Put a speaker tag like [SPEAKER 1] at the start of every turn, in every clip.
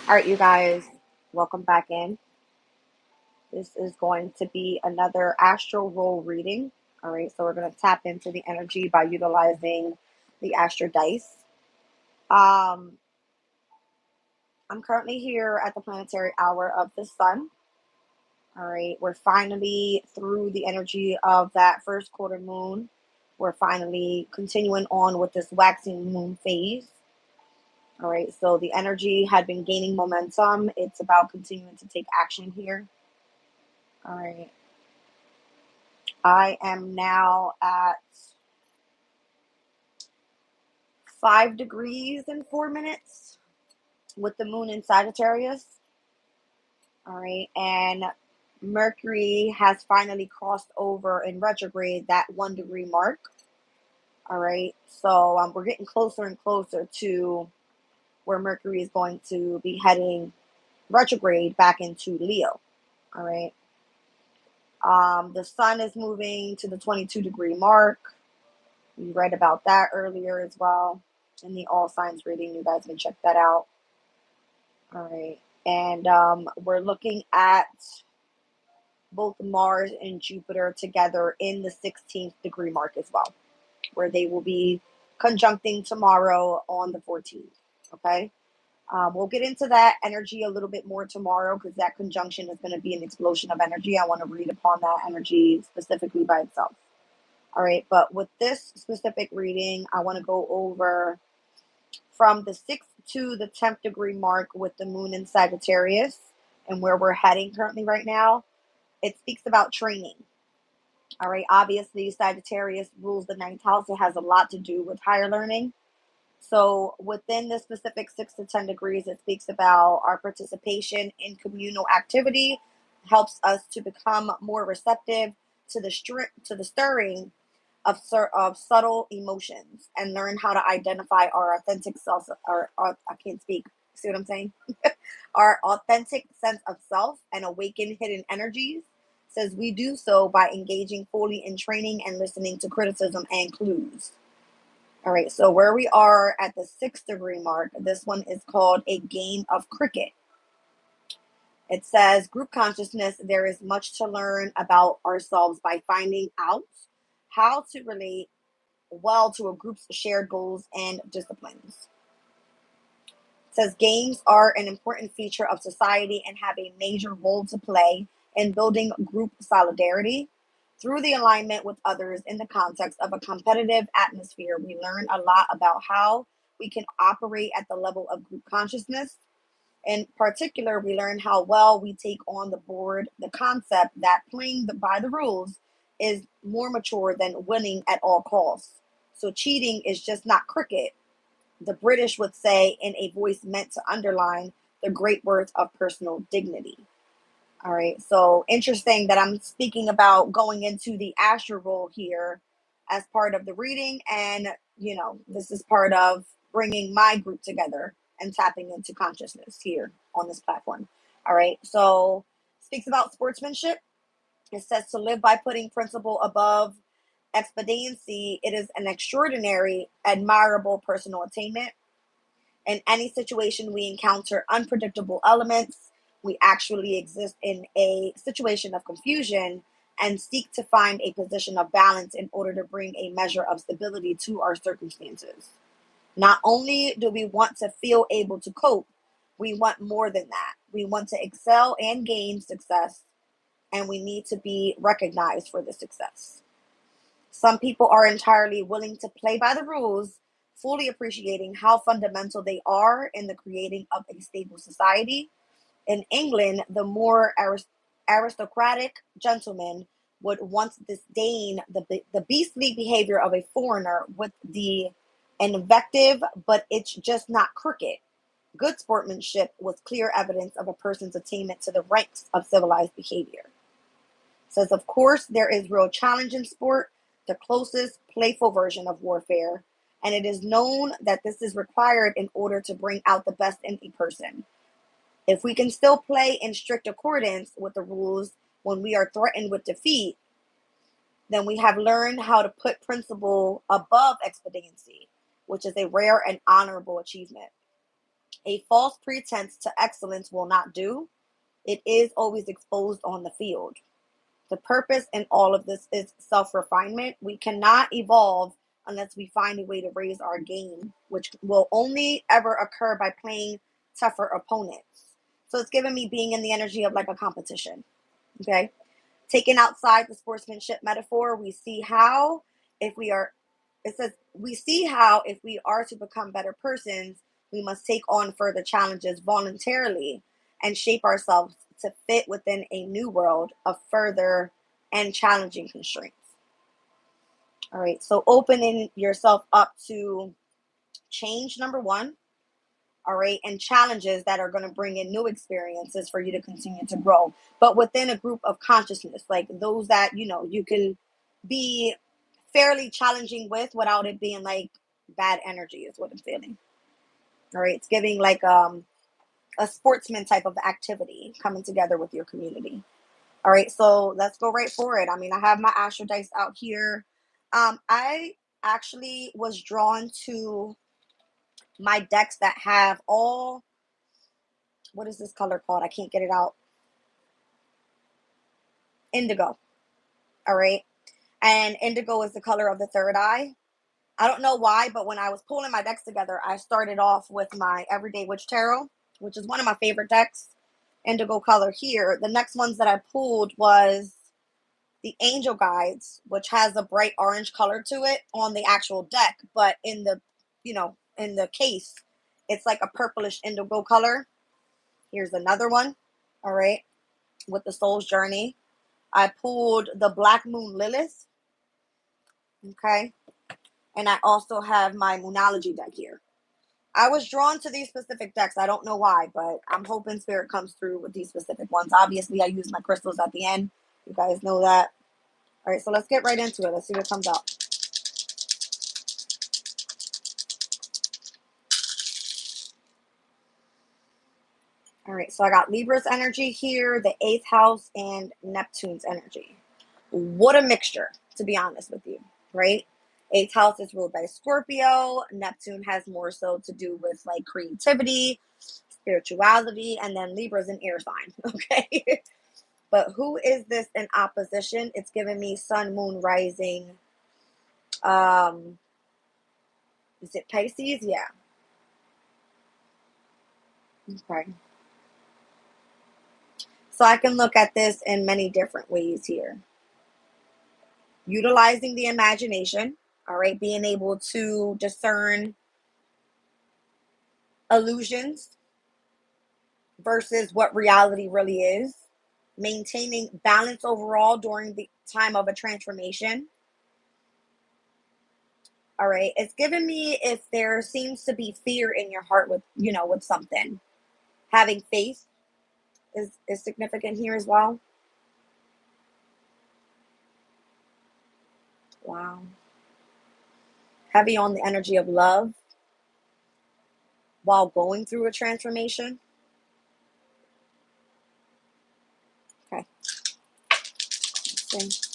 [SPEAKER 1] All right, you guys, welcome back in. This is going to be another Astro roll reading. All right, so we're going to tap into the energy by utilizing the Astro dice. Um, I'm currently here at the planetary hour of the sun. All right, we're finally through the energy of that first quarter moon. We're finally continuing on with this waxing moon phase. All right, so the energy had been gaining momentum. It's about continuing to take action here. All right. I am now at 5 degrees and 4 minutes with the moon in Sagittarius. All right. And Mercury has finally crossed over in retrograde that 1 degree mark. All right. So we're getting closer and closer to where Mercury is going to be heading retrograde back into Leo. All right. The sun is moving to the 22 degree mark. We read about that earlier as well in the all signs reading. You guys can check that out. All right. And we're looking at both Mars and Jupiter together in the 16th degree mark as well, where they will be conjuncting tomorrow on the 14th. Okay. We'll get into that energy a little bit more tomorrow because that conjunction is going to be an explosion of energy. I want to read upon that energy specifically by itself. All right. But with this specific reading, I want to go over from the 6th to the 10th degree mark with the moon in Sagittarius and where we're heading currently right now. It speaks about training. All right. Obviously, Sagittarius rules the ninth house. It has a lot to do with higher learning. So within the specific 6 to 10 degrees, it speaks about our participation in communal activity, helps us to become more receptive to the stirring of subtle emotions and learn how to identify our authentic self. Our I can't speak. See what I'm saying? Our authentic sense of self and awaken hidden energies. Says we do so by engaging fully in training and listening to criticism and clues. All right, so where we are at the 6 degree mark, this one is called a game of cricket. It says group consciousness, there is much to learn about ourselves by finding out how to relate well to a group's shared goals and disciplines. It says games are an important feature of society and have a major role to play in building group solidarity. Through the alignment with others in the context of a competitive atmosphere, we learn a lot about how we can operate at the level of group consciousness. In particular, we learn how well we take on the board the concept that playing by the rules is more mature than winning at all costs. So cheating is just not cricket. The British would say in a voice meant to underline the great worth of personal dignity. All right, so interesting that I'm speaking about going into the Astro role here as part of the reading, and this is part of bringing my group together and tapping into consciousness here on this platform. All right, so speaks about sportsmanship. It says to live by putting principle above expediency. It is an extraordinary, admirable personal attainment. In any situation, we encounter unpredictable elements. We actually exist in a situation of confusion and seek to find a position of balance in order to bring a measure of stability to our circumstances. Not only do we want to feel able to cope, we want more than that. We want to excel and gain success, and we need to be recognized for the success. Some people are entirely willing to play by the rules, fully appreciating how fundamental they are in the creating of a stable society. In England, the more aristocratic gentleman would once disdain the beastly behavior of a foreigner with the invective, but it's just not cricket. Good sportsmanship was clear evidence of a person's attainment to the ranks of civilized behavior. Says, of course, there is real challenge in sport, the closest playful version of warfare, and it is known that this is required in order to bring out the best in a person. If we can still play in strict accordance with the rules when we are threatened with defeat, then we have learned how to put principle above expediency, which is a rare and honorable achievement. A false pretense to excellence will not do. It is always exposed on the field. The purpose in all of this is self refinement. We cannot evolve unless we find a way to raise our game, which will only ever occur by playing tougher opponents. So it's giving me being in the energy of like a competition. Okay. Taken outside the sportsmanship metaphor, we see how if we are, it says, we see how if we are to become better persons, we must take on further challenges voluntarily and shape ourselves to fit within a new world of further and challenging constraints. All right, so opening yourself up to change, number one. All right, and challenges that are going to bring in new experiences for you to continue to grow, but within a group of consciousness, like those that you can be fairly challenging with without it being like bad energy is what I'm feeling. All right, it's giving like a sportsman type of activity coming together with your community. All right, so let's go right for it. I mean, I have my Astro dice out here. I actually was drawn to my decks that have all, what is this color called? I can't get it out. Indigo. All right. And indigo is the color of the third eye. I don't know why, but when I was pulling my decks together, I started off with my Everyday Witch Tarot, which is one of my favorite decks. Indigo color here. The next ones that I pulled was the Angel Guides, which has a bright orange color to it on the actual deck, but in the, in the case, it's like a purplish indigo color. Here's another one. All right. With the Soul's Journey. I pulled the Black Moon Lilith. Okay. And I also have my Moonology deck here. I was drawn to these specific decks. I don't know why, but I'm hoping Spirit comes through with these specific ones. Obviously, I use my crystals at the end. You guys know that. All right, so let's get right into it. Let's see what comes out. All right, so I got Libra's energy here, the 8th house, and Neptune's energy. What a mixture, to be honest with you, right? 8th house is ruled by Scorpio. Neptune has more so to do with like creativity, spirituality, and then Libra's an air sign, okay? But who is this in opposition? It's giving me Sun, Moon, Rising. Is it Pisces? Yeah. Okay. So I can look at this in many different ways here. Utilizing the imagination, all right, being able to discern illusions versus what reality really is, maintaining balance overall during the time of a transformation. All right, it's giving me if there seems to be fear in your heart with, with something, having faith is significant here as well. Wow. Heavy on the energy of love while going through a transformation. Okay. Let's see.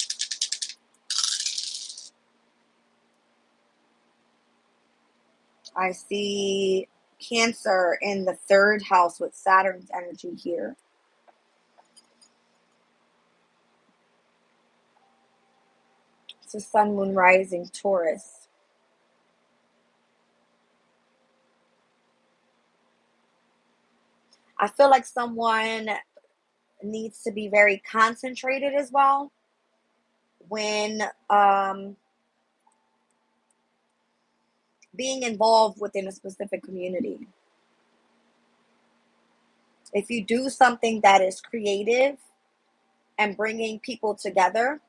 [SPEAKER 1] I see Cancer in the 3rd house with Saturn's energy here. It's a Sun, Moon, Rising, Taurus. I feel like someone needs to be very concentrated as well when being involved within a specific community. If you do something that is creative and bringing people together,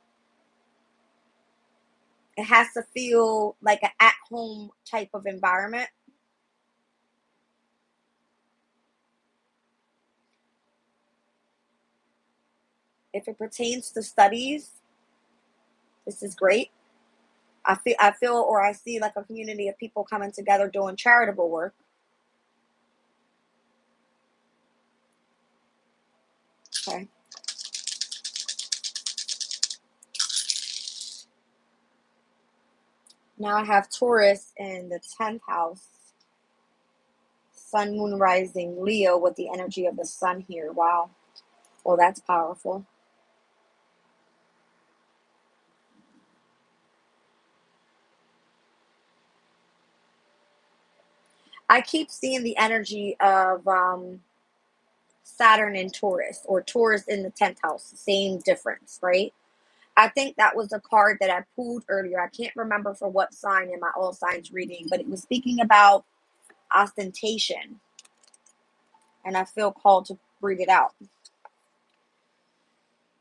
[SPEAKER 1] it has to feel like an at-home type of environment. If it pertains to studies, this is great. I feel or I see like a community of people coming together doing charitable work. Okay. Now I have Taurus in the 10th house. Sun, Moon, Rising, Leo with the energy of the sun here. Wow. Well, that's powerful. I keep seeing the energy of Saturn in Taurus, or Taurus in the 10th house. Same difference, right? I think that was a card that I pulled earlier. I can't remember for what sign in my all signs reading, but it was speaking about ostentation. And I feel called to read it out.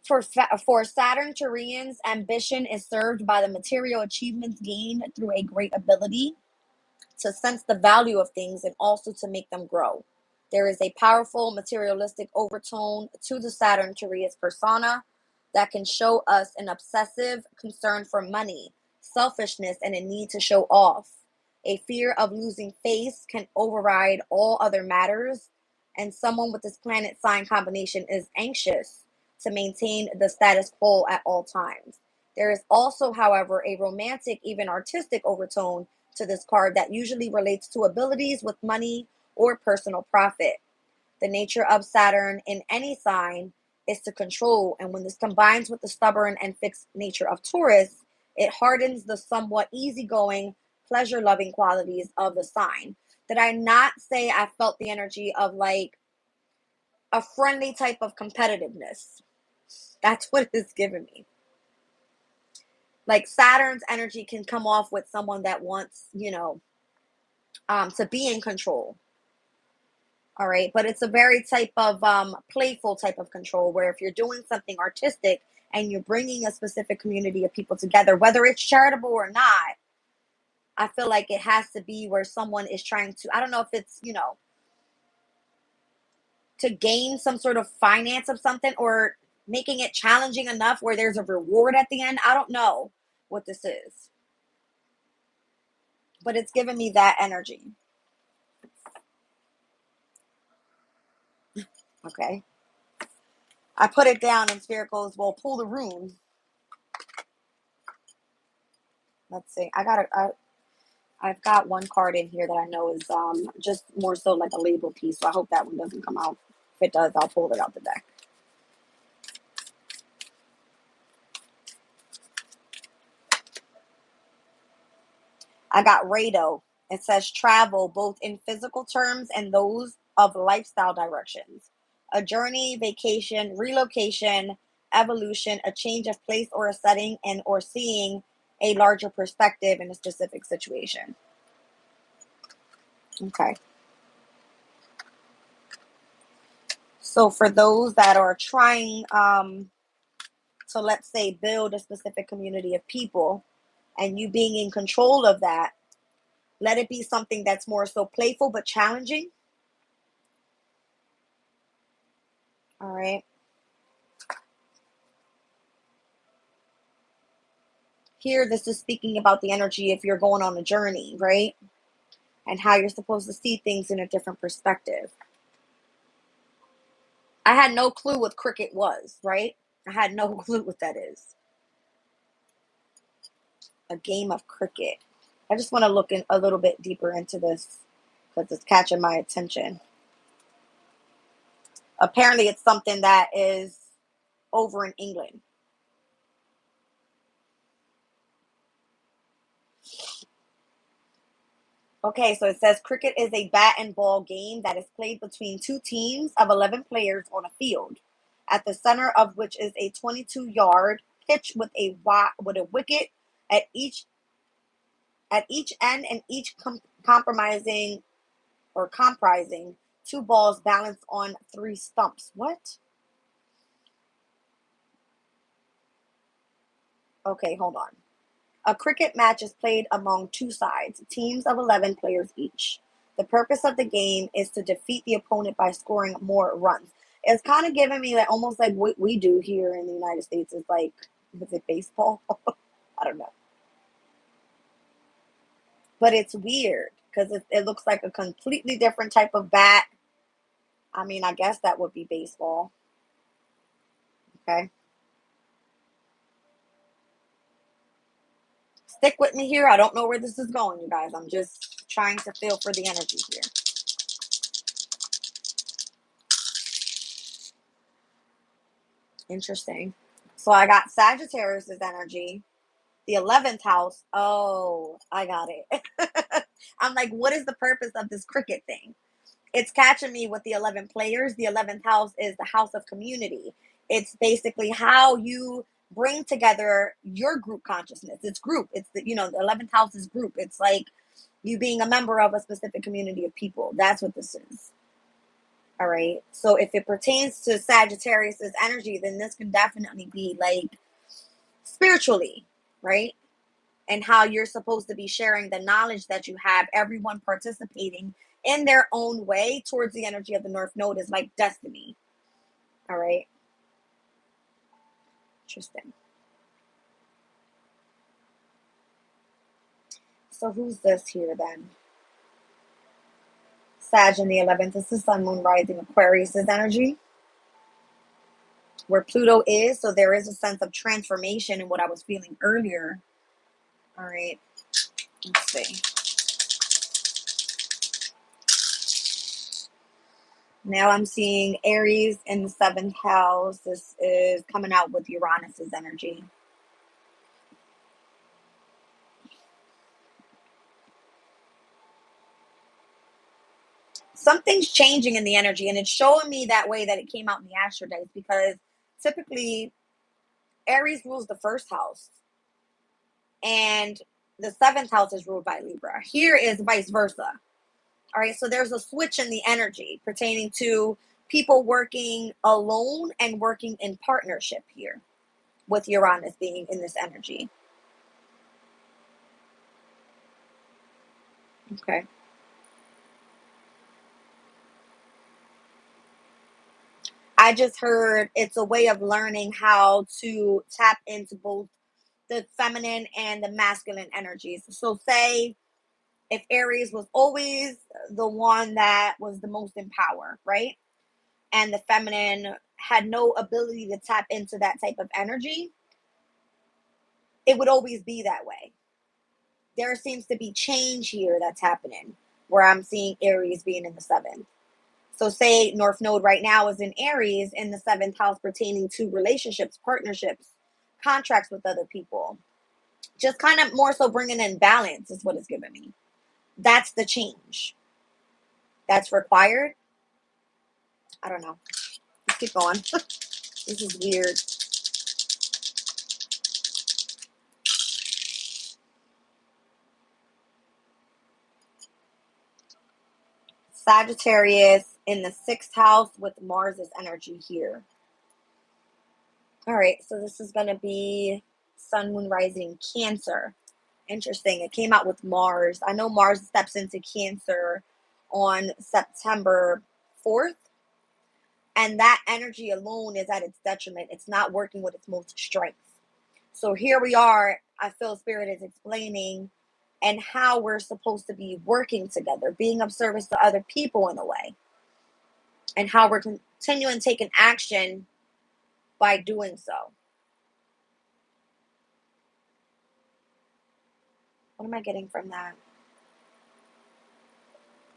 [SPEAKER 1] For Saturn Turians, ambition is served by the material achievements gained through a great ability to sense the value of things and also to make them grow. There is a powerful materialistic overtone to the Saturn Turians persona that can show us an obsessive concern for money, selfishness, and a need to show off. A fear of losing face can override all other matters, and someone with this planet sign combination is anxious to maintain the status quo at all times. There is also, however, a romantic, even artistic overtone to this card that usually relates to abilities with money or personal profit. The nature of Saturn in any sign is to control, and when this combines with the stubborn and fixed nature of Taurus, it hardens the somewhat easygoing, pleasure loving qualities of the sign. Did I not say I felt the energy of like a friendly type of competitiveness? That's what it's given me. Like Saturn's energy can come off with someone that wants, to be in control. All right. But it's a very type of playful type of control where if you're doing something artistic and you're bringing a specific community of people together, whether it's charitable or not, I feel like it has to be where someone is trying to, I don't know if it's, to gain some sort of finance of something or making it challenging enough where there's a reward at the end. I don't know what this is, but it's giving me that energy. Okay. I put it down and Spirit goes, well, pull the rune. Let's see. I've got one card in here that I know is just more so like a label piece. So I hope that one doesn't come out. If it does, I'll pull it out the deck. I got Rado. It says travel both in physical terms and those of lifestyle directions. A journey, vacation, relocation, evolution, a change of place or a setting, and or seeing a larger perspective in a specific situation. Okay. So for those that are trying to, let's say, build a specific community of people and you being in control of that, let it be something that's more so playful but challenging. All right. Here, this is speaking about the energy if you're going on a journey, right? And how you're supposed to see things in a different perspective. I had no clue what cricket was, right? I had no clue what that is. A game of cricket. I just want to look in a little bit deeper into this because it's catching my attention. Apparently, it's something that is over in England. Okay, so it says cricket is a bat and ball game that is played between two teams of 11 players on a field, at the center of which is a 22-yard pitch with a wicket at each end, and each comprising two balls balanced on three stumps. What? Okay, hold on. A cricket match is played among two sides, teams of 11 players each. The purpose of the game is to defeat the opponent by scoring more runs. It's kind of giving me like almost like what we do here in the United States is like, is it baseball? I don't know. But it's weird because it looks like a completely different type of bat. I mean, I guess that would be baseball. Okay. Stick with me here. I don't know where this is going, you guys. I'm just trying to feel for the energy here. Interesting. So I got Sagittarius's energy, the 11th house. Oh, I got it. I'm like, what is the purpose of this cricket thing? It's catching me with the 11 players. The 11th house is the house of community. It's basically how you bring together your group consciousness. It's group. It's the 11th house is group. It's like you being a member of a specific community of people. That's what this is. All right. So if it pertains to Sagittarius's energy, then this can definitely be like spiritually, right? And how you're supposed to be sharing the knowledge that you have, everyone participating in their own way towards the energy of the North Node is like destiny. All right. Interesting. So who's this here then? Sag in the 11th. This is Sun, Moon, Rising, Aquarius's energy. Where Pluto is. So there is a sense of transformation in what I was feeling earlier. All right. Let's see. Now I'm seeing Aries in the 7th house. This is coming out with Uranus's energy. Something's changing in the energy, and it's showing me that way that it came out in the Astro days, because typically Aries rules the first house and the 7th house is ruled by Libra. Here is vice versa. All right, so there's a switch in the energy pertaining to people working alone and working in partnership here, with Uranus being in this energy. Okay. I just heard it's a way of learning how to tap into both the feminine and the masculine energies. So, say if Aries was always the one that was the most in power, right? And the feminine had no ability to tap into that type of energy, it would always be that way. There seems to be change here that's happening where I'm seeing Aries being in the 7th. So, say North Node right now is in Aries in the 7th house pertaining to relationships, partnerships, contracts with other people. Just kind of more so bringing in balance is what it's giving me. That's the change that's required. I don't know. Let's keep going. This is weird. Sagittarius in the 6th house with Mars's energy here. All right, so this is going to be Sun, Moon, Rising, Cancer. Interesting. It came out with Mars. I know Mars steps into Cancer on September 4th, and that energy alone is at its detriment. It's not working with its most strength. So here we are. I feel Spirit is explaining and how we're supposed to be working together, being of service to other people in a way, and how we're continuing taking action by doing so. What am I getting from that?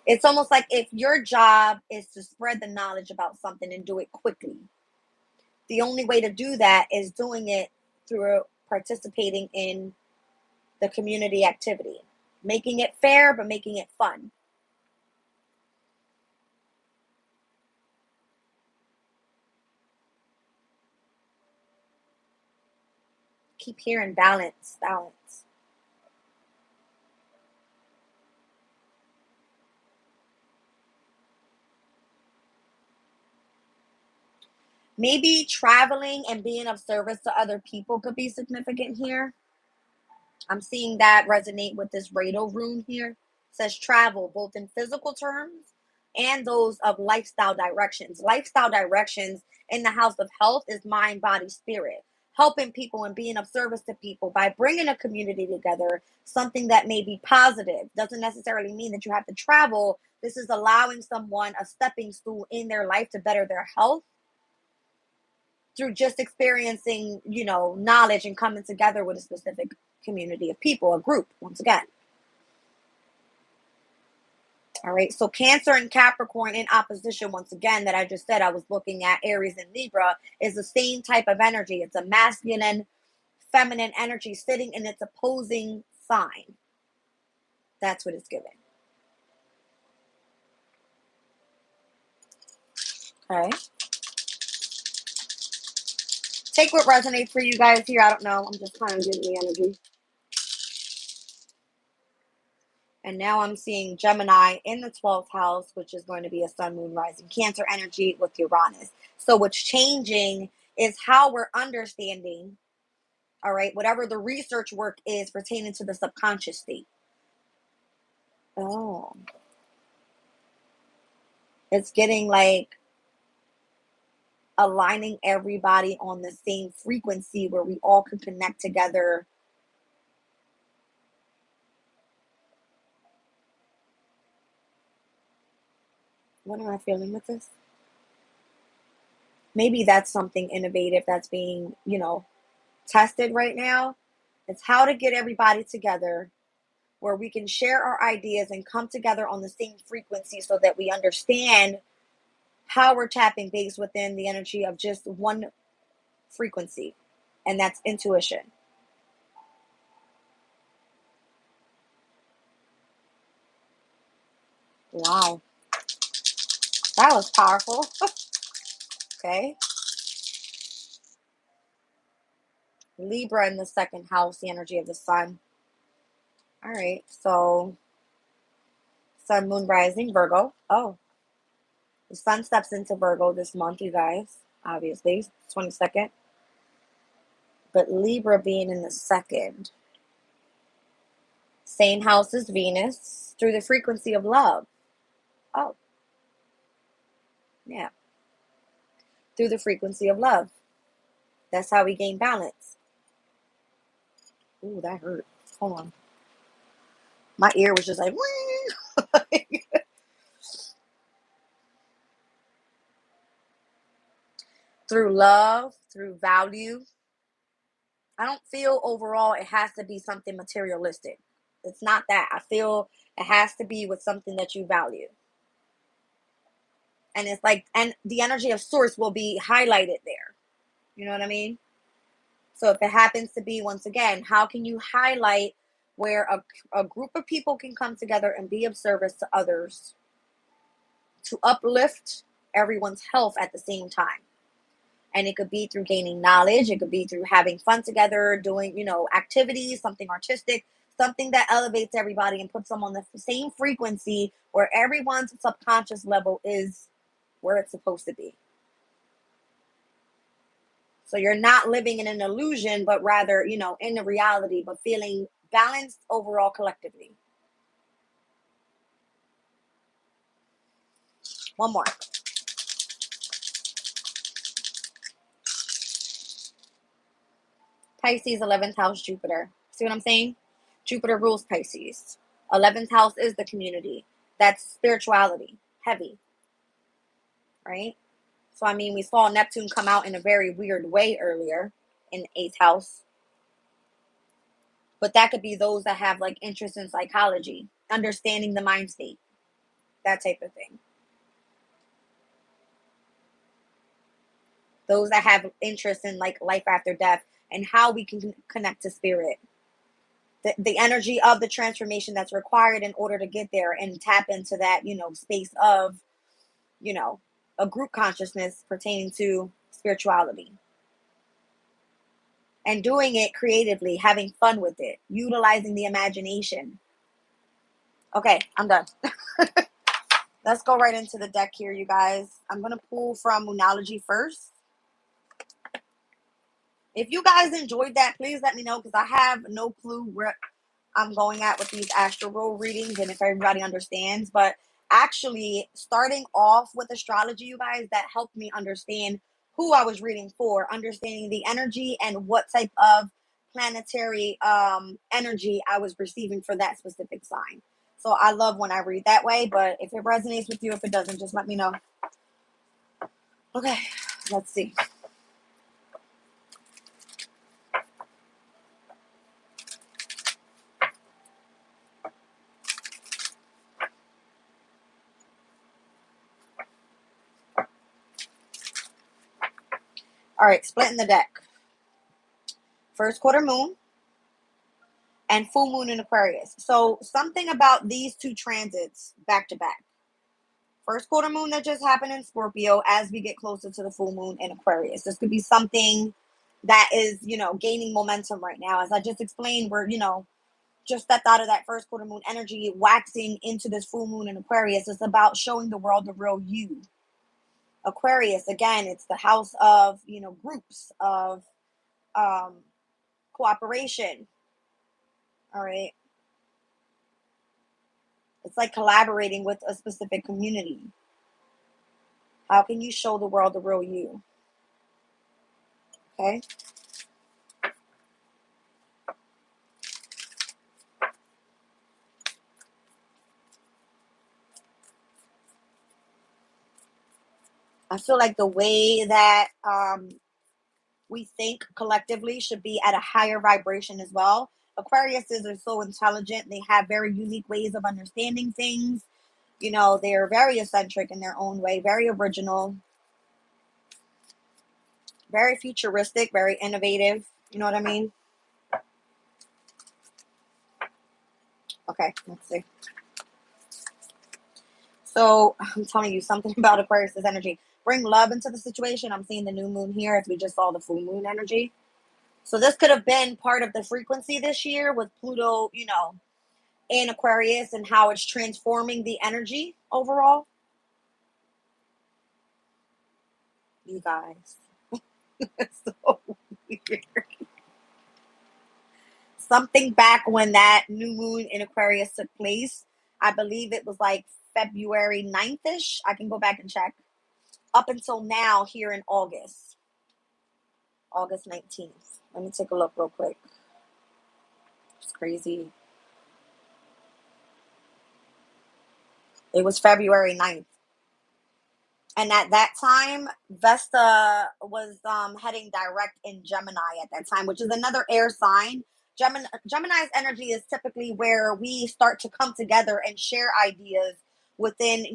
[SPEAKER 1] It's almost like if your job is to spread the knowledge about something and do it quickly, the only way to do that is doing it through participating in the community activity, making it fair, but making it fun. Keep hearing balance, balance. Maybe traveling and being of service to other people could be significant here. I'm seeing that resonate with this Rado rune here. It says travel, both in physical terms and those of lifestyle directions. Lifestyle directions in the house of health is mind, body, spirit. Helping people and being of service to people by bringing a community together, something that may be positive. Doesn't necessarily mean that you have to travel. This is allowing someone a stepping stool in their life to better their health through just experiencing, knowledge and coming together with a specific community of people, a group, once again. All right. So Cancer and Capricorn in opposition, once again, that I just said I was looking at Aries and Libra, is the same type of energy. It's a masculine, feminine energy sitting in its opposing sign. That's what it's giving. Okay. Take what resonates for you guys here. I don't know. I'm just kind of giving the energy. And now I'm seeing Gemini in the 12th house, which is going to be a sun, moon, rising Cancer energy with Uranus. So what's changing is how we're understanding, all right, whatever the research work is pertaining to the subconscious state. Oh. It's getting like aligning everybody on the same frequency where we all can connect together. What am I feeling with this? Maybe that's something innovative that's being, tested right now. It's how to get everybody together where we can share our ideas and come together on the same frequency so that we understand how we're tapping base within the energy of just one frequency, and that's intuition. Wow, that was powerful. Okay. Libra in the second house, the energy of the sun. All right, so sun, moon, rising, Virgo. Oh, the sun steps into Virgo this month, you guys, obviously, 22nd. But Libra being in the second. Same house as Venus through the frequency of love. Oh, yeah. Through the frequency of love. That's how we gain balance. Ooh, that hurt. Hold on. My ear was just like, through love, through value. I don't feel overall it has to be something materialistic. It's not that. I feel it has to be with something that you value. And it's like, and the energy of source will be highlighted there. You know what I mean? So if it happens to be, once again, how can you highlight where a group of people can come together and be of service to others to uplift everyone's health at the same time? And it could be through gaining knowledge. It could be through having fun together, doing, activities, something artistic, something that elevates everybody and puts them on the same frequency where everyone's subconscious level is where it's supposed to be. So you're not living in an illusion, but rather, in the reality, but feeling balanced overall collectively. One more. Pisces, 11th house, Jupiter. See what I'm saying? Jupiter rules Pisces. 11th house is the community. That's spirituality. Heavy. Right? So, I mean, we saw Neptune come out in a very weird way earlier in the 8th house. But that could be those that have like interest in psychology, understanding the mind state, that type of thing. Those that have interest in like life after death and how we can connect to spirit. The energy of the transformation that's required in order to get there and tap into that, space of, a group consciousness pertaining to spirituality. And doing it creatively, having fun with it, utilizing the imagination. Okay, I'm done. Let's go right into the deck here, you guys. I'm going to pull from Moonology first. If you guys enjoyed that, please let me know, because I have no clue where I'm going at with these astro readings and if everybody understands. But actually, starting off with astrology, you guys, that helped me understand who I was reading for, understanding the energy and what type of planetary energy I was receiving for that specific sign. So I love when I read that way, but if it resonates with you, if it doesn't, just let me know. Okay, let's see. All right, splitting the deck. First quarter moon and full moon in Aquarius. So something about these two transits back to back. First quarter moon that just happened in Scorpio as we get closer to the full moon in Aquarius. This could be something that is, gaining momentum right now. As I just explained, we're, just stepped out of that first quarter moon energy, waxing into this full moon in Aquarius. It's about showing the world the real you. Aquarius, again, it's the house of, groups, of cooperation. All right. It's like collaborating with a specific community. How can you show the world the real you? Okay. I feel like the way that we think collectively should be at a higher vibration as well. Aquariuses are so intelligent. They have very unique ways of understanding things. They're very eccentric in their own way, very original, very futuristic, very innovative. You know what I mean? Okay, let's see. So I'm telling you something about Aquarius's energy. Bring love into the situation. I'm seeing the new moon here as we just saw the full moon energy. So this could have been part of the frequency this year with Pluto, in Aquarius and how it's transforming the energy overall. You guys. It's so weird. Something back when that new moon in Aquarius took place. I believe it was like February 9th-ish. I can go back and check. Up until now here in August. August 19th. Let me take a look real quick. It's crazy. It was February 9th. And at that time, Vesta was heading direct in Gemini at that time, which is another air sign. Gemini's energy is typically where we start to come together and share ideas within,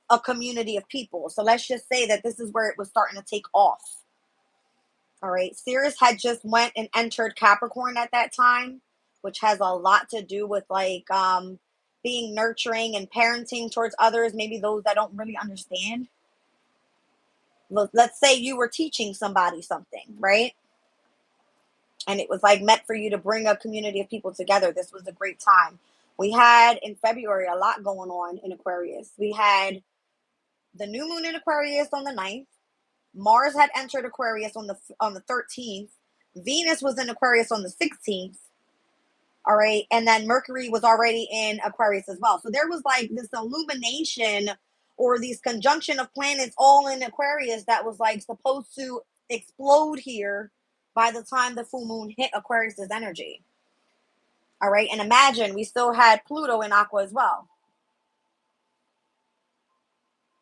[SPEAKER 1] a community of people. So let's just say that this is where it was starting to take off. All right. Sirius had just went and entered Capricorn at that time, which has a lot to do with like being nurturing and parenting towards others, maybe those that don't really understand. Let's say you were teaching somebody something, right? And it was like meant for you to bring a community of people together. This was a great time. We had in February a lot going on in Aquarius. We had the new moon in Aquarius on the 9th. Mars had entered Aquarius on the 13th. Venus was in Aquarius on the 16th. All right. And then Mercury was already in Aquarius as well. So there was like this illumination or these conjunction of planets all in Aquarius that was like supposed to explode here by the time the full moon hit Aquarius's energy. All right. And imagine we still had Pluto in Aqua as well.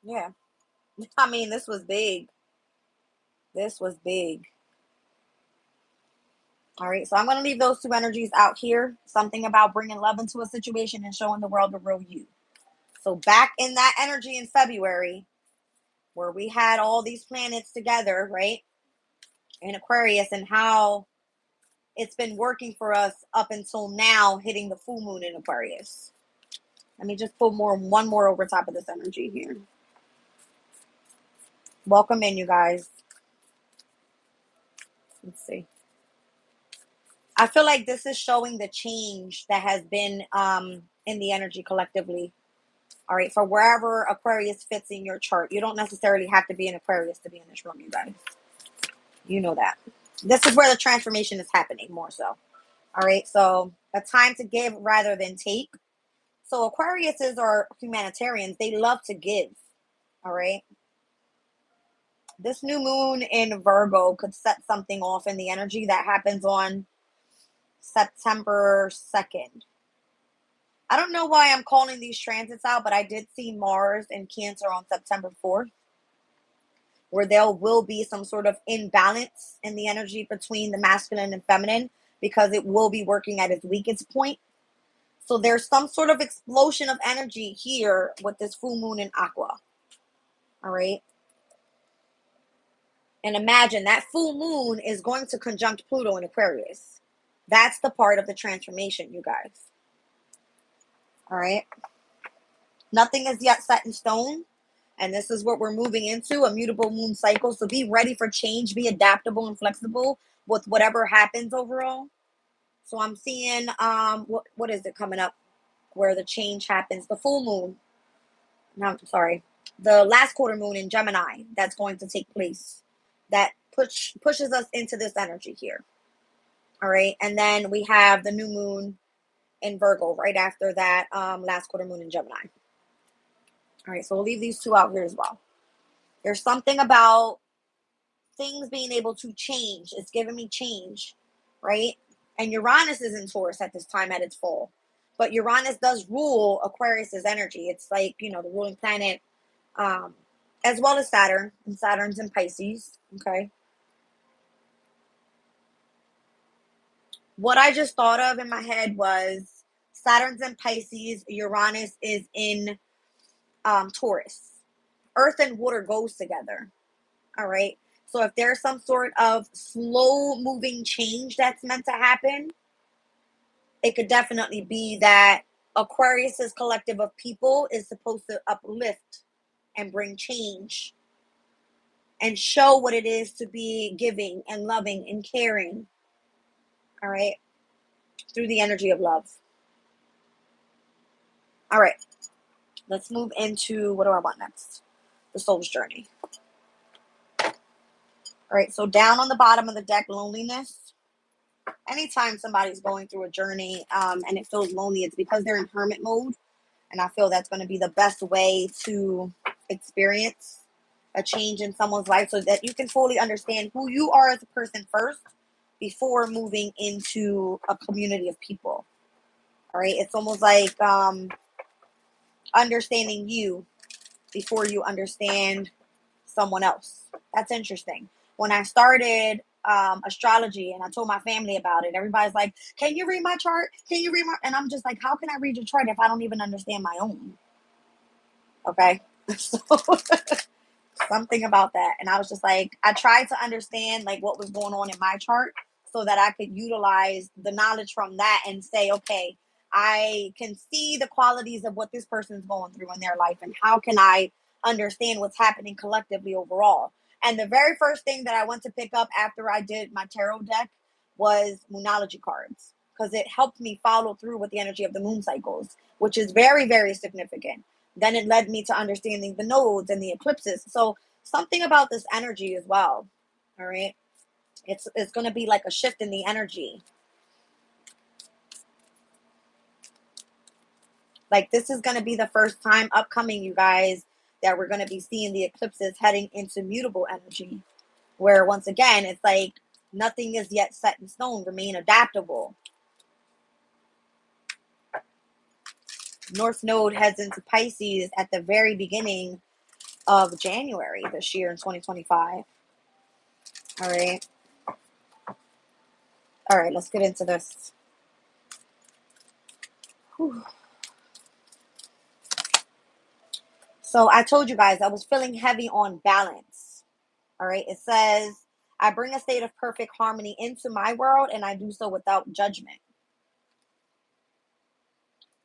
[SPEAKER 1] Yeah. I mean, this was big. This was big. All right. So I'm going to leave those two energies out here. Something about bringing love into a situation and showing the world the real you. So back in that energy in February, where we had all these planets together, right, in Aquarius, and how it's been working for us up until now, hitting the full moon in Aquarius. Let me just put one more over top of this energy here. Welcome in, you guys. Let's see. I feel like this is showing the change that has been in the energy collectively. All right, for wherever Aquarius fits in your chart. You don't necessarily have to be in Aquarius to be in this room, you guys. You know that. This is where the transformation is happening more so. All right, so a time to give rather than take. So Aquariuses are humanitarians. They love to give. All right. This new moon in Virgo could set something off in the energy that happens on September 2nd. I don't know why I'm calling these transits out, but I did see Mars in Cancer on September 4th, where there will be some sort of imbalance in the energy between the masculine and feminine because it will be working at its weakest point. So there's some sort of explosion of energy here with this full moon in Aqua. All right. And imagine that full moon is going to conjunct Pluto in Aquarius. That's the part of the transformation, you guys. All right. Nothing is yet set in stone. And this is what we're moving into, a mutable moon cycle. So be ready for change. Be adaptable and flexible with whatever happens overall. So I'm seeing, what is it coming up where the change happens? The full moon. No, I'm sorry. The last quarter moon in Gemini that's going to take place. That pushes us into this energy here. All right. And then we have the new moon in Virgo right after that last quarter moon in Gemini. All right. So we'll leave these two out here as well. There's something about things being able to change. It's giving me change, right? And Uranus is in Taurus at this time at its full. But Uranus does rule Aquarius's energy. It's like, the ruling planet, as well as Saturn. And Saturn's in Pisces, okay? What I just thought of in my head was Saturn's in Pisces, Uranus is in Taurus. Earth and water goes together, all right? So if there's some sort of slow moving change that's meant to happen, it could definitely be that Aquarius's collective of people is supposed to uplift and bring change and show what it is to be giving and loving and caring, all right, through the energy of love. All right, let's move into, what do I want next? The soul's journey. All right, so down on the bottom of the deck, loneliness. Anytime somebody's going through a journey and it feels lonely, it's because they're in hermit mode. And I feel that's going to be the best way to experience a change in someone's life so that you can fully understand who you are as a person first before moving into a community of people. All right. It's almost like understanding you before you understand someone else. That's interesting. When I started astrology and I told my family about it, everybody's like, can you read my chart? Can you read my, and I'm just like, how can I read your chart if I don't even understand my own? Okay. So something about that. And I was just like, I tried to understand like what was going on in my chart so that I could utilize the knowledge from that and say, okay, I can see the qualities of what this person's going through in their life and how can I understand what's happening collectively overall. And the very first thing that I went to pick up after I did my tarot deck was Moonology cards because it helped me follow through with the energy of the moon cycles, which is very, very significant. Then it led me to understanding the nodes and the eclipses. So something about this energy as well. All right. It's going to be like a shift in the energy. Like this is going to be the first time upcoming, you guys, that we're going to be seeing the eclipses heading into mutable energy. Where once again, it's like nothing is yet set in stone. Remain adaptable. North Node heads into Pisces at the very beginning of January this year in 2025. All right. All right, let's get into this. Whew. So I told you guys I was feeling heavy on balance. All right. It says, I bring a state of perfect harmony into my world and I do so without judgment.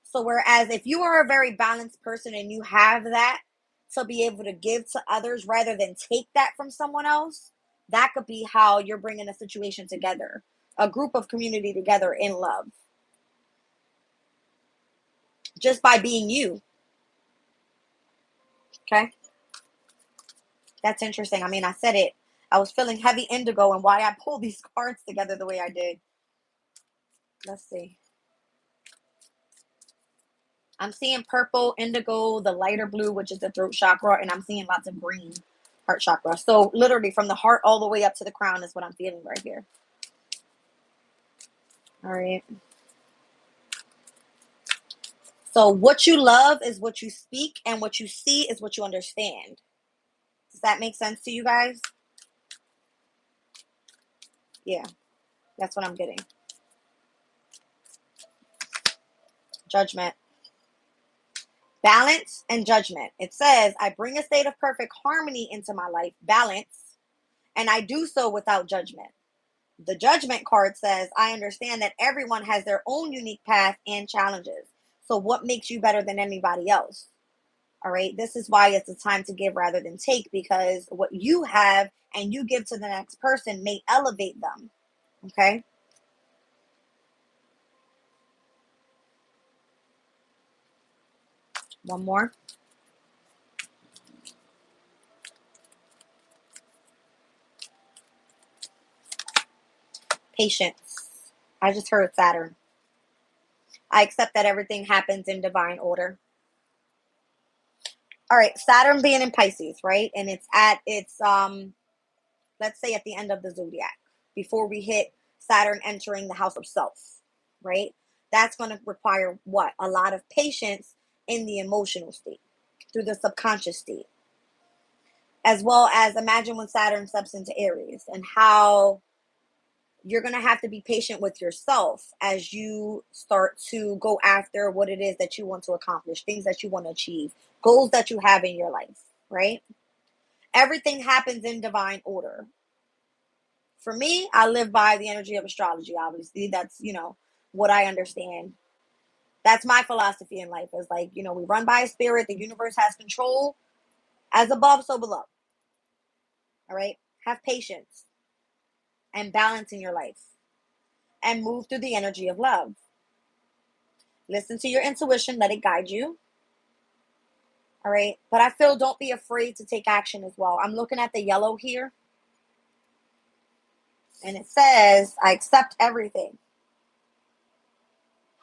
[SPEAKER 1] So whereas if you are a very balanced person and you have that to be able to give to others rather than take that from someone else, that could be how you're bringing a situation together, a group of community together in love. Just by being you. Okay. That's interesting. I mean, I said it. I was feeling heavy indigo and why I pulled these cards together the way I did. Let's see. I'm seeing purple, indigo, the lighter blue, which is the throat chakra, and I'm seeing lots of green, heart chakra. So literally from the heart all the way up to the crown is what I'm feeling right here. All right. So what you love is what you speak, and what you see is what you understand. Does that make sense to you guys? Yeah, that's what I'm getting. Judgment. Balance and judgment. It says, I bring a state of perfect harmony into my life, balance, and I do so without judgment. The Judgment card says, I understand that everyone has their own unique path and challenges. So what makes you better than anybody else? All right. This is why it's a time to give rather than take, because what you have and you give to the next person may elevate them. Okay. One more. Patience. I just heard Saturn. I accept that everything happens in divine order. All right. Saturn being in Pisces, right? And it's at its let's say at the end of the zodiac, before we hit Saturn entering the house of self, right? That's going to require what? A lot of patience in the emotional state, through the subconscious state, as well as imagine when Saturn steps into Aries and how you're going to have to be patient with yourself as you start to go after what it is that you want to accomplish, things that you want to achieve, goals that you have in your life, right? Everything happens in divine order. For me, I live by the energy of astrology, obviously. That's, what I understand. That's my philosophy in life, is like, we run by a spirit, the universe has control. As above, so below. All right? Have patience and balance in your life and move through the energy of love. Listen to your intuition, let it guide you. All right? But I feel don't be afraid to take action as well. I'm looking at the yellow here, and it says, I accept everything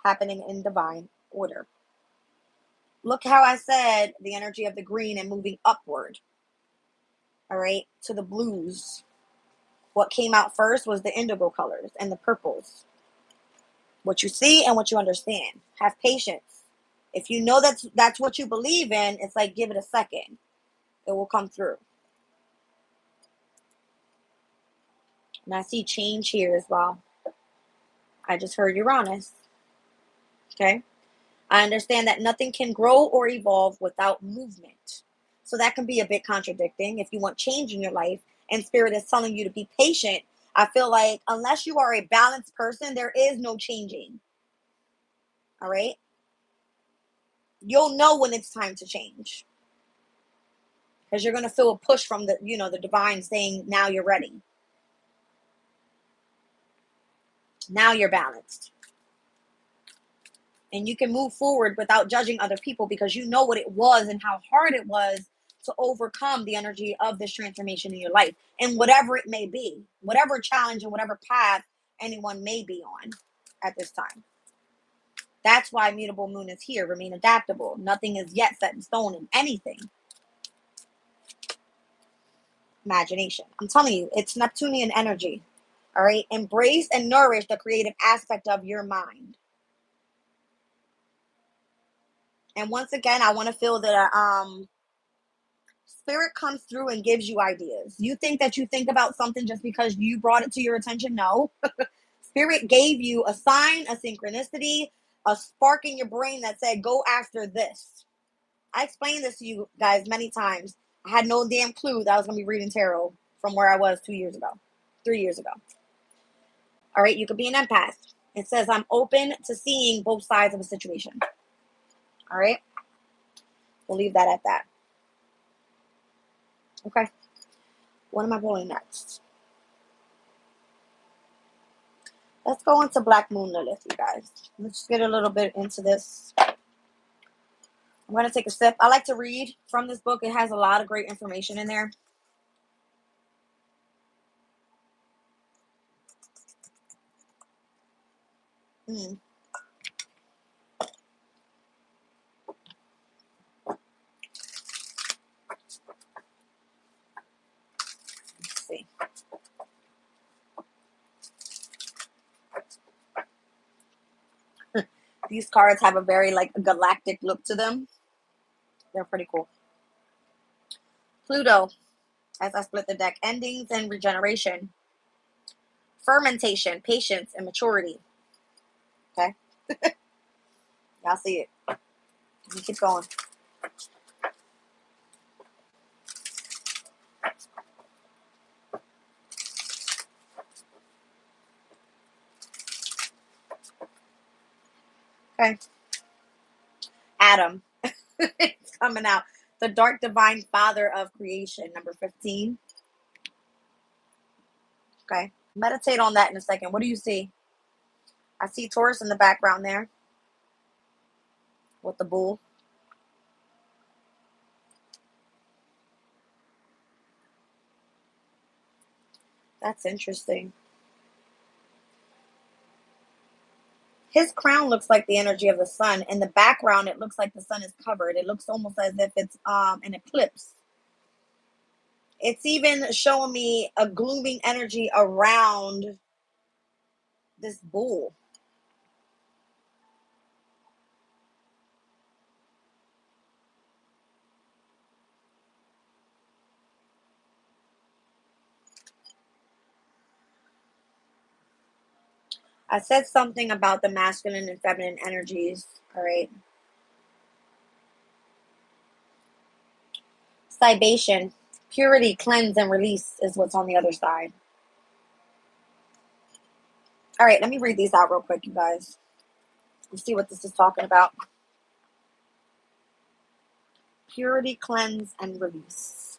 [SPEAKER 1] happening in divine order. Look how I said the energy of the green and moving upward, all right, to the blues. What came out first was the indigo colors and the purples. What you see and what you understand. Have patience. If you know that's what you believe in, it's like give it a second. It will come through. And I see change here as well. I just heard Uranus. Okay. I understand that nothing can grow or evolve without movement. So that can be a bit contradicting. If you want change in your life and spirit is telling you to be patient, I feel like unless you are a balanced person, there is no changing. All right. You'll know when it's time to change, because you're going to feel a push from the divine saying, now you're ready. Now you're balanced. And you can move forward without judging other people, because you know what it was and how hard it was to overcome the energy of this transformation in your life, and whatever it may be, whatever challenge and whatever path anyone may be on at this time. That's why mutable moon is here. Remain adaptable. Nothing is yet set in stone in anything. Imagination. I'm telling you, it's Neptunian energy. All right. Embrace and nourish the creative aspect of your mind. And once again, I want to feel that spirit comes through and gives you ideas. You think that you think about something just because you brought it to your attention? No. Spirit gave you a sign, a synchronicity, a spark in your brain that said, go after this. I explained this to you guys many times. I had no damn clue that I was going to be reading tarot from where I was 3 years ago. All right, you could be an empath. It says, I'm open to seeing both sides of a situation. All right, we'll leave that at that. Okay, what am I pulling next? Let's go into Black Moon Lilith, you guys. Let's get a little bit into this. I'm going to take a sip. I like to read from this book. It has a lot of great information in there. Let's see. These cards have a very galactic look to them. They're pretty cool. Pluto, as I split the deck, endings and regeneration, fermentation, patience, and maturity. Okay. Y'all see it. Let me keep going. Okay. Adam. It's coming out. The dark divine father of creation, number 15. Okay. Meditate on that in a second. What do you see? I see Taurus in the background there with the bull. That's interesting. His crown looks like the energy of the sun. In the background, it looks like the sun is covered. It looks almost as if it's an eclipse. It's even showing me a glooming energy around this bull. I said something about the masculine and feminine energies. All right. Cibation, purity, cleanse, and release is what's on the other side. All right, let me read these out real quick, you guys. Let's see what this is talking about. Purity, cleanse, and release.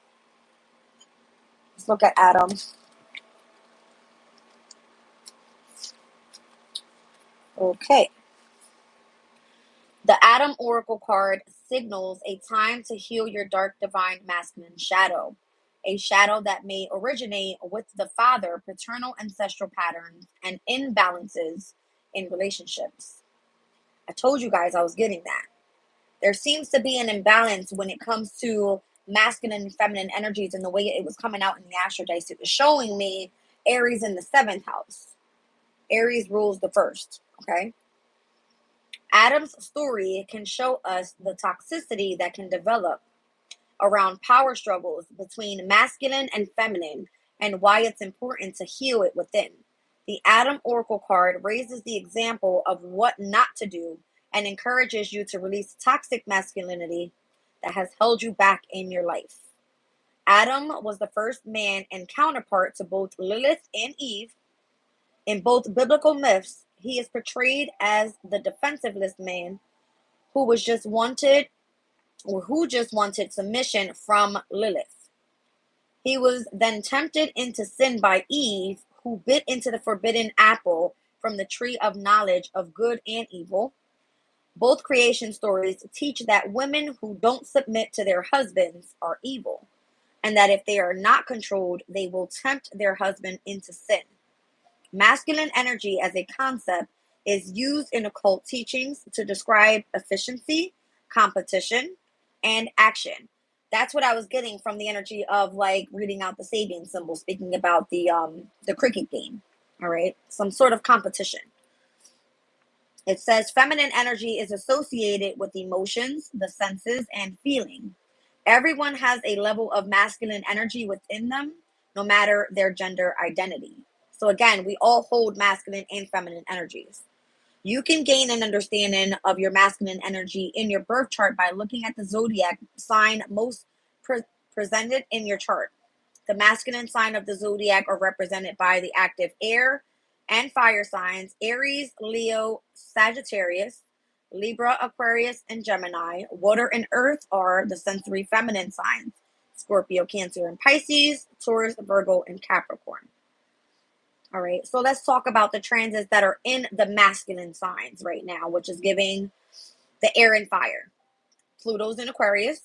[SPEAKER 1] Let's look at Adam. Okay. The Adam Oracle card signals a time to heal your dark divine masculine shadow, a shadow that may originate with the father, paternal ancestral patterns, and imbalances in relationships. I told you guys I was getting that. There seems to be an imbalance when it comes to masculine and feminine energies and the way it was coming out in the Astro dice. It was showing me Aries in the 7th house. Aries rules the first, okay? Adam's story can show us the toxicity that can develop around power struggles between masculine and feminine and why it's important to heal it within. The Adam Oracle card raises the example of what not to do and encourages you to release toxic masculinity that has held you back in your life. Adam was the first man and counterpart to both Lilith and Eve. In both biblical myths, he is portrayed as the defensiveless man who was just wanted or who just wanted submission from Lilith. He was then tempted into sin by Eve, who bit into the forbidden apple from the tree of knowledge of good and evil. Both creation stories teach that women who don't submit to their husbands are evil, and that if they are not controlled, they will tempt their husband into sin. Masculine energy as a concept is used in occult teachings to describe efficiency, competition, and action. That's what I was getting from the energy of like reading out the Sabian symbol, speaking about the cricket game. All right, some sort of competition. It says feminine energy is associated with emotions, the senses, and feeling. Everyone has a level of masculine energy within them, no matter their gender identity. So, again, we all hold masculine and feminine energies. You can gain an understanding of your masculine energy in your birth chart by looking at the zodiac sign most presented in your chart. The masculine sign of the zodiac are represented by the active air and fire signs Aries, Leo, Sagittarius, Libra, Aquarius, and Gemini. Water and earth are the sensory feminine signs Scorpio, Cancer, and Pisces, Taurus, Virgo, and Capricorn. All right, so let's talk about the transits that are in the masculine signs right now, which is giving the air and fire. Pluto's in Aquarius.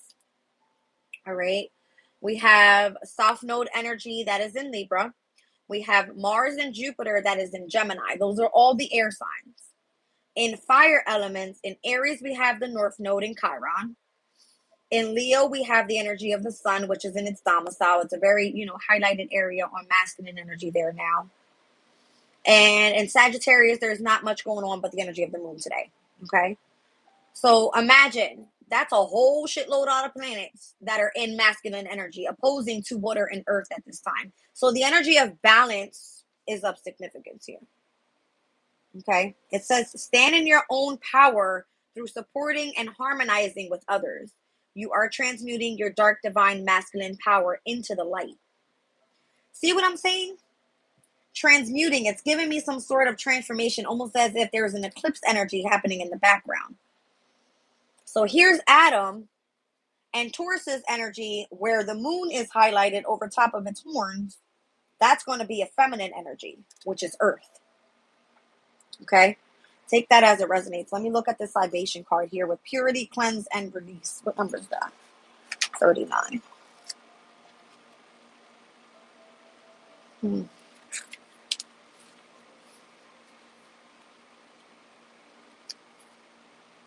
[SPEAKER 1] All right, we have South Node energy that is in Libra. We have Mars and Jupiter that is in Gemini. Those are all the air signs. In fire elements, in Aries, we have the North Node in Chiron. In Leo, we have the energy of the sun, which is in its domicile. It's a very, highlighted area on masculine energy there now. And in Sagittarius, there's not much going on but the energy of the moon today. Okay. So imagine that's a whole shitload out of planets that are in masculine energy, opposing to water and earth at this time. So the energy of balance is of significance here. Okay. It says stand in your own power through supporting and harmonizing with others. You are transmuting your dark divine masculine power into the light. See what I'm saying? transmuting. It's giving me some sort of transformation, almost as if there's an eclipse energy happening in the background. So here's Adam and Taurus's energy, where the moon is highlighted over top of its horns. That's going to be a feminine energy, which is Earth. Okay? Take that as it resonates. Let me look at this libation card here with purity, cleanse, and release. What number is that? 39.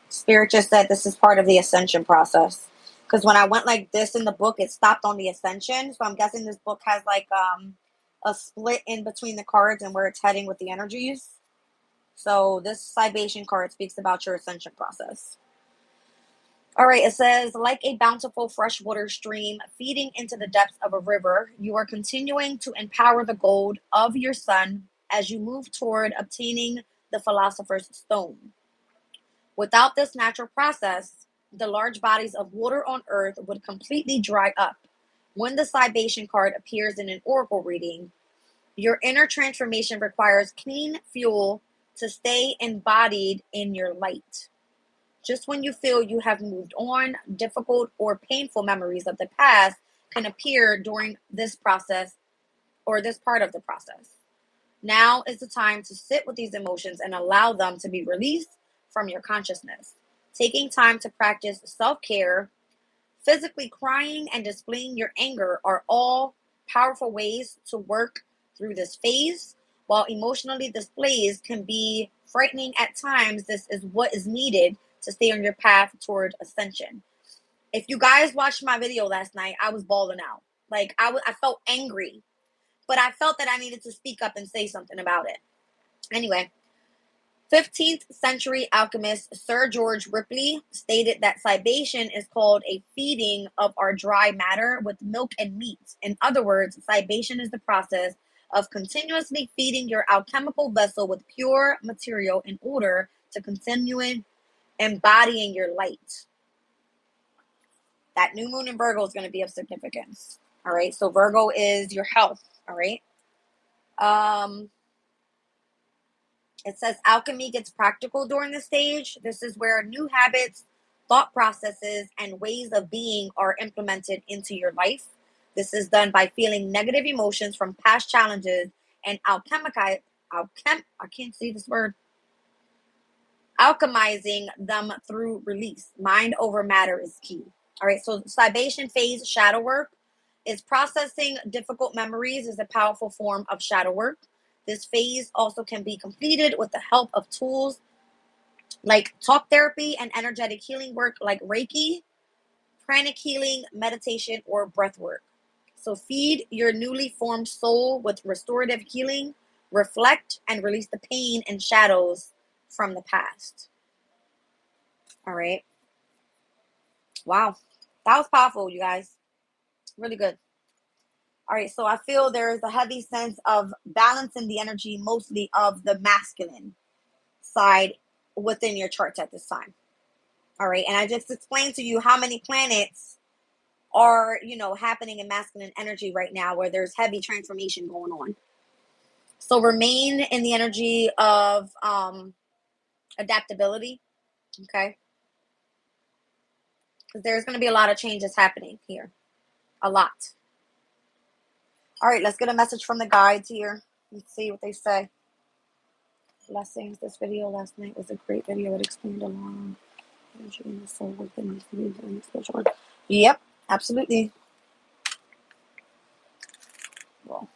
[SPEAKER 1] Spirit just said this is part of the ascension process. Because when I went like this in the book, it stopped on the ascension. So I'm guessing this book has like a split in between the cards and where it's heading with the energies. So this libation card speaks about your ascension process. All right, it says, like a bountiful freshwater stream feeding into the depths of a river, you are continuing to empower the gold of your sun as you move toward obtaining the philosopher's stone. Without this natural process, the large bodies of water on Earth would completely dry up. When the libation card appears in an oracle reading, your inner transformation requires clean fuel to stay embodied in your light. Just when you feel you have moved on, difficult or painful memories of the past can appear during this process or this part of the process. Now is the time to sit with these emotions and allow them to be released from your consciousness. Taking time to practice self-care, physically crying, and displaying your anger are all powerful ways to work through this phase. While emotionally displays can be frightening at times, this is what is needed to stay on your path toward ascension. If you guys watched my video last night, I was bawling out. Like I felt angry, but I felt that I needed to speak up and say something about it. Anyway, 15th century alchemist Sir George Ripley stated that libation is called a feeding of our dry matter with milk and meat. In other words, libation is the process of continuously feeding your alchemical vessel with pure material in order to continue embodying your light. That new moon in Virgo is going to be of significance. All right. So Virgo is your health. All right. It says alchemy gets practical during this stage. This is where new habits, thought processes, and ways of being are implemented into your life. This is done by feeling negative emotions from past challenges and alchemizing them through release. Mind over matter is key. All right, so libation phase shadow work is processing difficult memories is a powerful form of shadow work. This phase also can be completed with the help of tools like talk therapy and energetic healing work like Reiki, pranic healing, meditation, or breath work. So feed your newly formed soul with restorative healing, reflect, and release the pain and shadows from the past. All right. Wow. That was powerful, you guys. Really good. All right. So I feel there is a heavy sense of balancing the energy, mostly of the masculine side within your charts at this time. All right. And I just explained to you how many planets are, happening in masculine energy right now where there's heavy transformation going on. So remain in the energy of adaptability. Okay. Because there's going to be a lot of changes happening here. A lot. All right, let's get a message from the guides here. Let's see what they say. Blessings. This video last night was a great video. It explained a lot. The soul within the spiritual. Yep, absolutely. Well,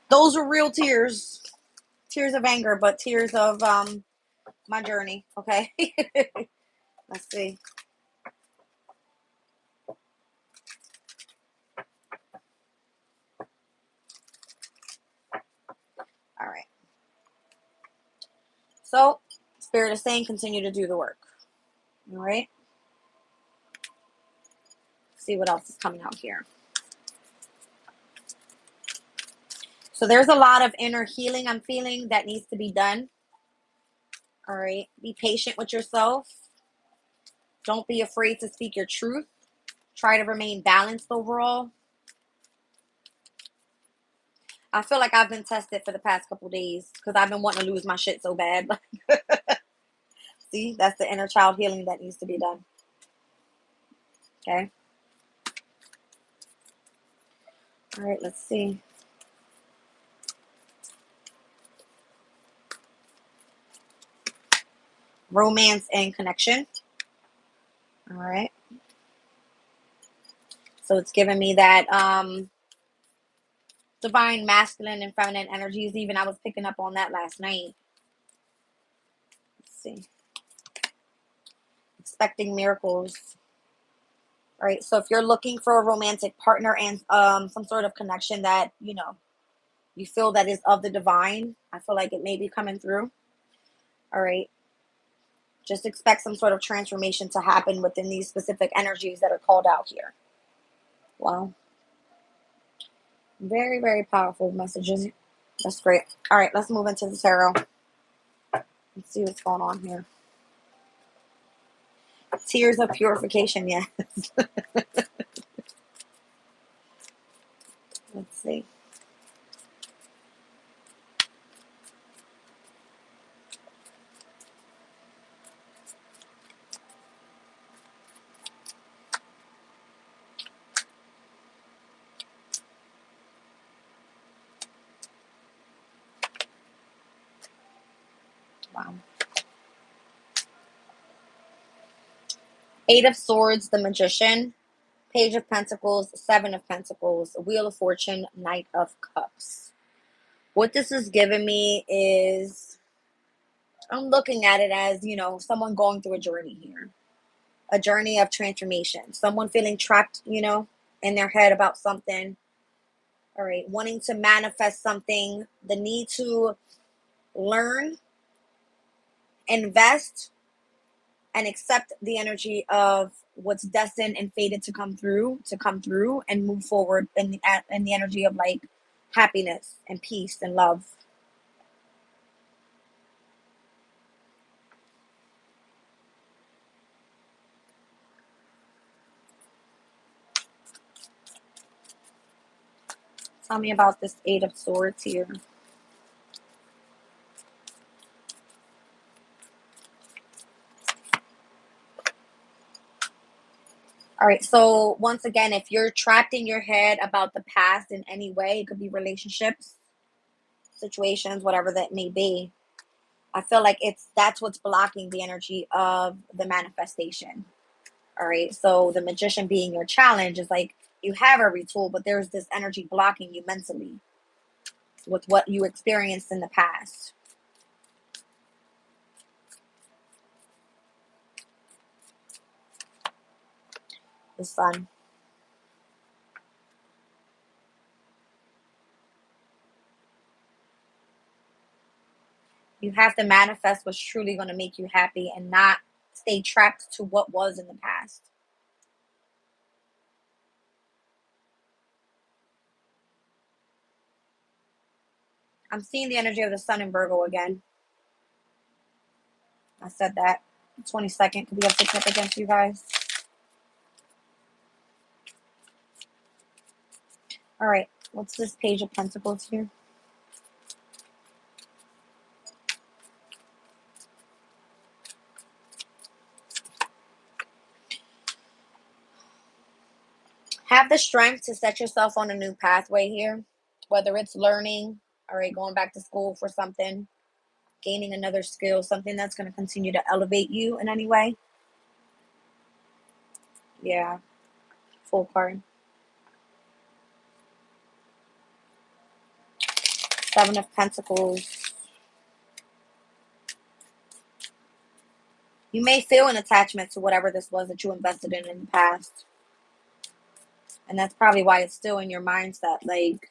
[SPEAKER 1] those were real tears. Tears of anger, but tears of my journey. Okay. Let's see. All right. So, Spirit is saying continue to do the work. All right. See what else is coming out here. So there's a lot of inner healing I'm feeling that needs to be done. All right. Be patient with yourself. Don't be afraid to speak your truth. Try to remain balanced overall. I feel like I've been tested for the past couple days because I've been wanting to lose my shit so bad. See, that's the inner child healing that needs to be done. Okay. All right, let's see. Romance and connection. All right. So it's giving me that divine masculine and feminine energies. Even I was picking up on that last night. Let's see. Expecting miracles. All right. So if you're looking for a romantic partner and some sort of connection that, you know, you feel that is of the divine, I feel like it may be coming through. All right. Just expect some sort of transformation to happen within these specific energies that are called out here. Wow. Very, very powerful messages. That's great. All right, let's move into the tarot. Let's see what's going on here. Tears of purification, yes. Let's see. Wow. Eight of Swords, the Magician. Page of Pentacles, Seven of Pentacles, Wheel of Fortune, Knight of Cups. What this is giving me is, I'm looking at it as, you know, someone going through a journey here. A journey of transformation. Someone feeling trapped, you know, in their head about something. All right. Wanting to manifest something. The need to learn, invest, and accept the energy of what's destined and fated to come through, and move forward in the energy of like happiness and peace and love. Tell me about this Eight of Swords here. All right, so once again, if you're trapped in your head about the past in any way, it could be relationships, situations, whatever that may be. I feel like that's what's blocking the energy of the manifestation. All right, so the Magician being your challenge is like you have every tool, but there's this energy blocking you mentally with what you experienced in the past. The Sun. You have to manifest what's truly going to make you happy and not stay trapped to what was in the past. I'm seeing the energy of the Sun in Virgo again. I said that. 22nd could be up picking up against you guys. All right. What's this Page of Pentacles here? Have the strength to set yourself on a new pathway here, whether it's learning, all right, going back to school for something, gaining another skill, something that's going to continue to elevate you in any way. Yeah, full card. Seven of Pentacles. You may feel an attachment to whatever this was that you invested in the past. And that's probably why it's still in your mindset. Like,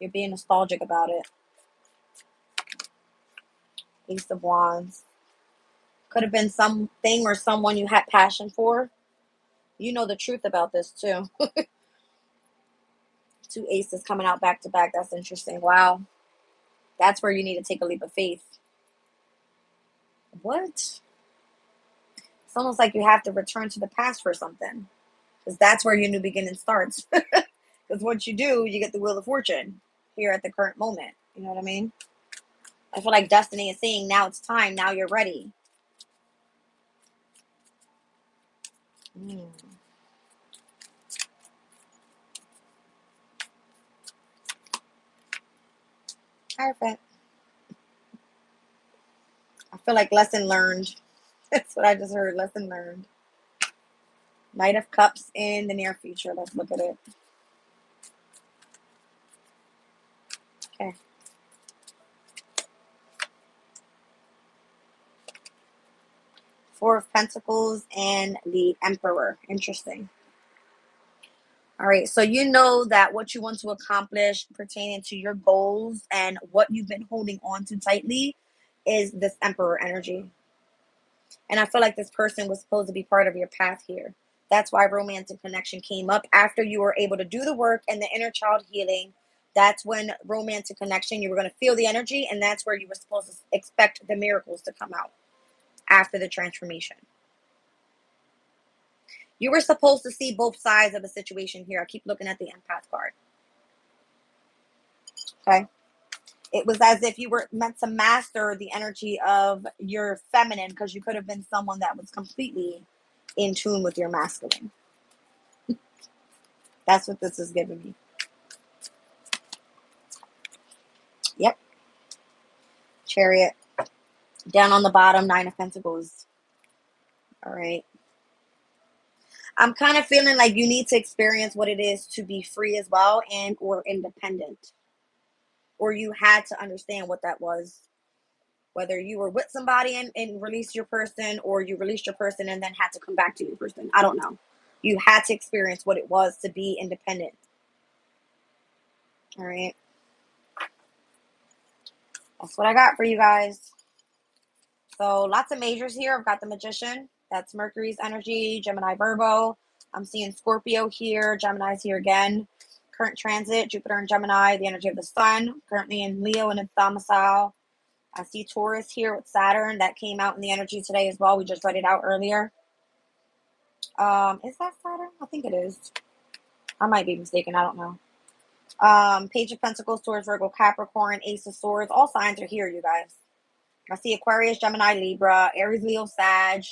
[SPEAKER 1] you're being nostalgic about it. Ace of Wands. Could have been something or someone you had passion for. You know the truth about this too. Two aces coming out back to back. That's interesting. Wow. That's where you need to take a leap of faith. What? It's almost like you have to return to the past for something. Because that's where your new beginning starts. Because once you do, you get the Wheel of Fortune here at the current moment. You know what I mean? I feel like destiny is saying, now it's time. Now you're ready. Perfect. I feel like lesson learned. That's what I just heard. Lesson learned. Knight of Cups in the near future. Let's look at it. Okay. Four of Pentacles and the Emperor. Interesting. All right. So you know that what you want to accomplish pertaining to your goals and what you've been holding on to tightly is this Emperor energy. And I feel like this person was supposed to be part of your path here. That's why romantic connection came up after you were able to do the work and the inner child healing. That's when romantic connection, you were going to feel the energy, and that's where you were supposed to expect the miracles to come out after the transformation. You were supposed to see both sides of the situation here. I keep looking at the empath card. Okay. It was as if you were meant to master the energy of your feminine, because you could have been someone that was completely in tune with your masculine. That's what this is giving me. Yep. Chariot. Down on the bottom, Nine of Pentacles. All right. I'm kind of feeling like you need to experience what it is to be free as well, and or independent. Or you had to understand what that was. Whether you were with somebody and released your person, or you released your person and then had to come back to your person. I don't know. You had to experience what it was to be independent. All right. That's what I got for you guys. So lots of majors here. I've got the Magician. That's Mercury's energy. Gemini, Virgo. I'm seeing Scorpio here. Gemini's here again. Current transit, Jupiter and Gemini. The energy of the sun. Currently in Leo and its domicile. I see Taurus here with Saturn. That came out in the energy today as well. We just read it out earlier. Is that Saturn? I think it is. I might be mistaken. I don't know. Page of Pentacles, Taurus, Virgo, Capricorn, Ace of Swords. All signs are here, you guys. I see Aquarius, Gemini, Libra, Aries, Leo, Sag,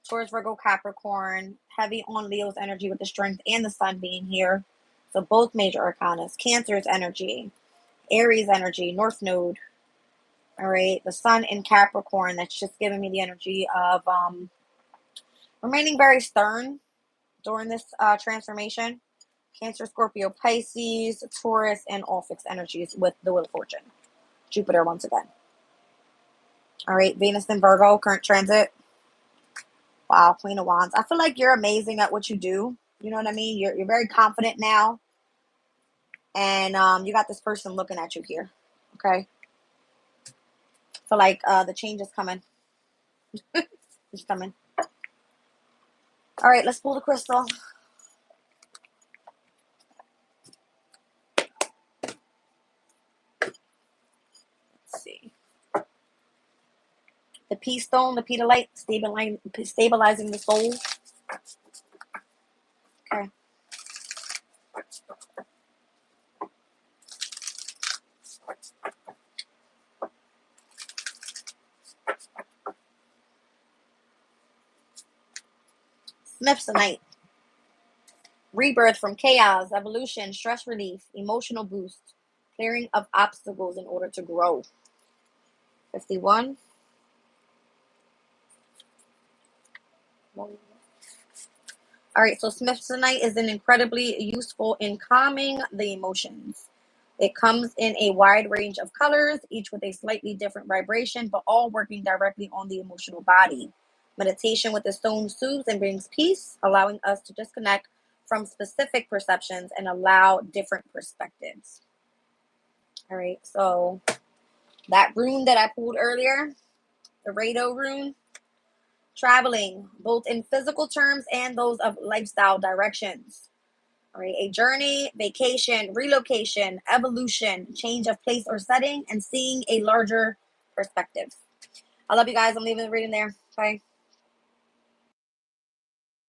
[SPEAKER 1] Taurus, Virgo, Capricorn. Heavy on Leo's energy with the strength and the sun being here. So both major arcanas. Cancer's energy, Aries energy, North Node. All right, the sun in Capricorn. That's just giving me the energy of remaining very stern during this transformation. Cancer, Scorpio, Pisces, Taurus, and all fixed energies with the Wheel of Fortune. Jupiter once again. All right, Venus and Virgo, current transit. Wow, Queen of Wands. I feel like you're amazing at what you do. You know what I mean? You're very confident now. And you got this person looking at you here. Okay? I feel like the change is coming. It's coming. All right, let's pull the crystal. Let's see. The Peace Stone, the Pedalite, stabilizing the soul. Okay. Smithsonite. Rebirth from chaos, evolution, stress relief, emotional boost, clearing of obstacles in order to grow. 51. All right, so Smithsonite is an incredibly useful in calming the emotions. It comes in a wide range of colors, each with a slightly different vibration, but all working directly on the emotional body. Meditation with the stone soothes and brings peace, allowing us to disconnect from specific perceptions and allow different perspectives. All right, so that rune that I pulled earlier, the Rado rune, traveling, both in physical terms and those of lifestyle directions. All right, a journey, vacation, relocation, evolution, change of place or setting, and seeing a larger perspective. I love you guys. I'm leaving the reading there. Bye.